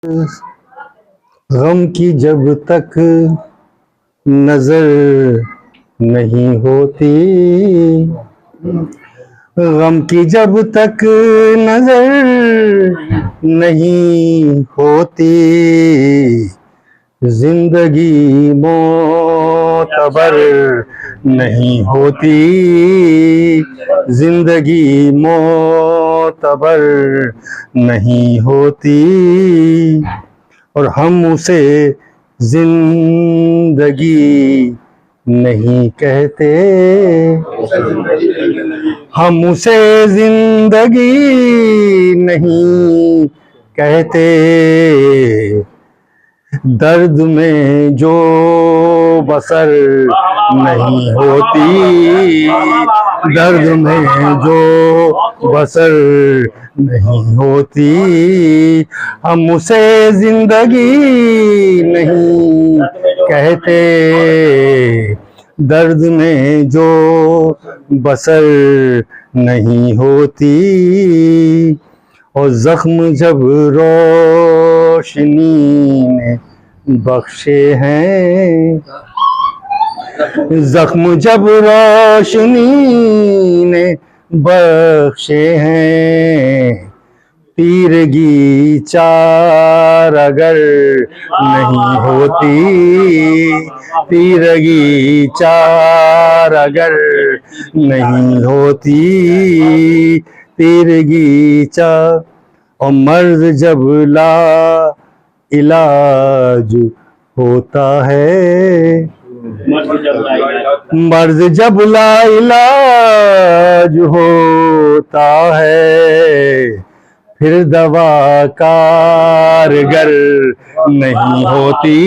गम की जब तक नजर नहीं होती, गम की जब तक नजर नहीं होती, जिंदगी मोतबर नहीं होती, जिंदगी मोतबर नहीं होती। और हम उसे जिंदगी नहीं कहते, हम उसे जिंदगी नहीं कहते। दर्द में जो बसर नहीं होती, दर्द में जो बसर नहीं होती, हम उसे जिंदगी नहीं कहते। दर्द में जो बसर नहीं होती, और जख्म जब रोशनी ने बख्शे हैं, जख्म जब रोशनी ने बख्शे हैं, तीरगी चार अगर नहीं होती, तीरगी चार अगर नहीं होती, तीरगी चार। और मर्ज जब ला इलाज होता है, मर्ज जब ला इलाज होता है, फिर दवा कारगर नहीं होती,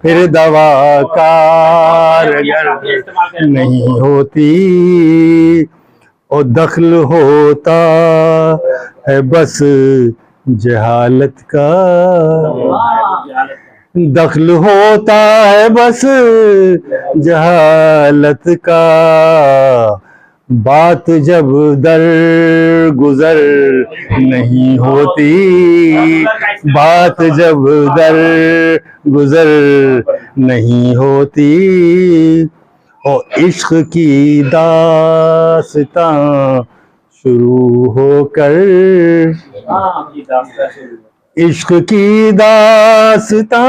फिर दवा कारगर नहीं होती। और दखल होता है बस जहालत का, दखल होता है बस जहालत का। बात जब दर गुजर नहीं होती, बात जब दर गुजर नहीं होती, और इश्क की दास्तां शुरू होकर, इश्क की दास्तां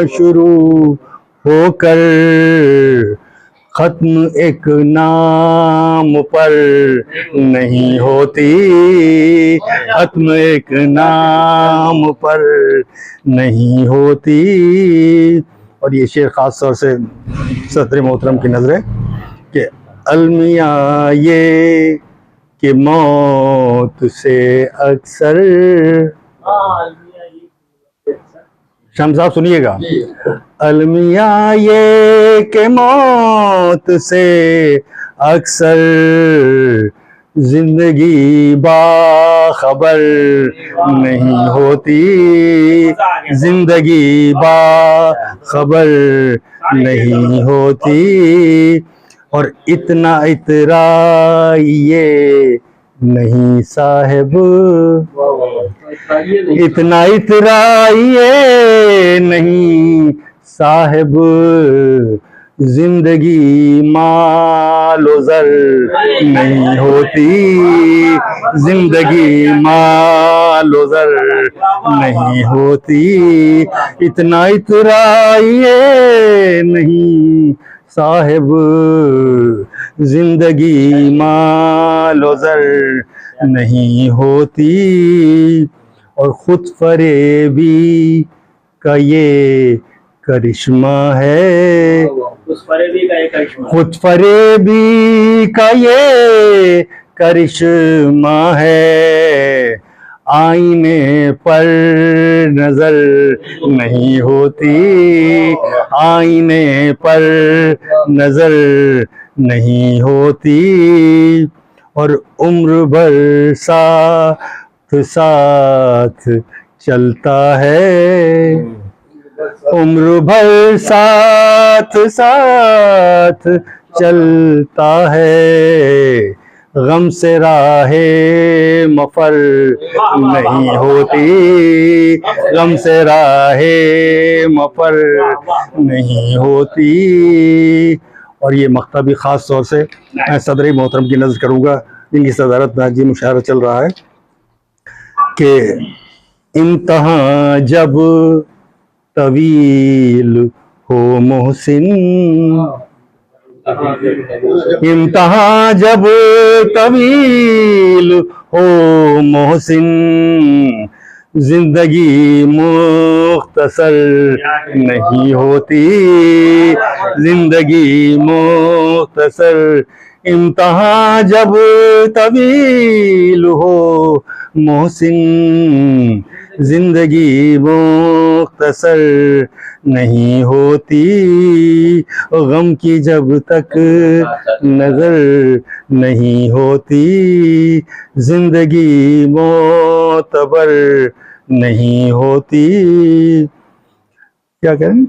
शुरू होकर, खत्म एक नाम पर नहीं होती, खत्म एक नाम पर नहीं होती। और ये शेर खास तौर से सदर मोहतरम की नजर है कि अलमिया ये कि मौत से अक्सर, शाम साहब सुनिएगा, अलमिया ये के मौत से अक्सर, जिंदगी बाखबर नहीं होती, जिंदगी बाखबर नहीं होती। और इतना इतराइए नहीं साहिब, इतना इतराइए नहीं साहिब, जिंदगी मालो ज़र नहीं होती, जिंदगी मालो ज़र नहीं होती। इतना इतराइए नहीं साहिब, जिंदगी मालो ज़र नहीं होती। और खुद फरेबी का ये करिश्मा है, खुद फरेबी का ये करिश्मा है, आईने पर नजर नहीं होती, आईने पर नजर नहीं होती। और उम्र भर साथ साथ चलता है, उम्र भर साथ साथ चलता है, गम से राहे मफर नहीं होती, गम से राहे मफर नहीं होती। और ये मक्ता भी ख़ास तौर से मैं सदर मोहतरम की नज़र करूँगा, जिनकी सदारत में आज ये मुशायरा चल रहा है कि इम्तहा जब तवील हो मोहसिन, इम्तहा जब तवील हो मोहसिन, जिंदगी मुख्तसर नहीं होती, जिंदगी मुख्तसर। इम्तहा जब तवील हो मोहसिन, जिंदगी मुख्तसर नहीं होती। गम की जब तक नजर नहीं होती, जिंदगी मोतबर नहीं होती। क्या करें?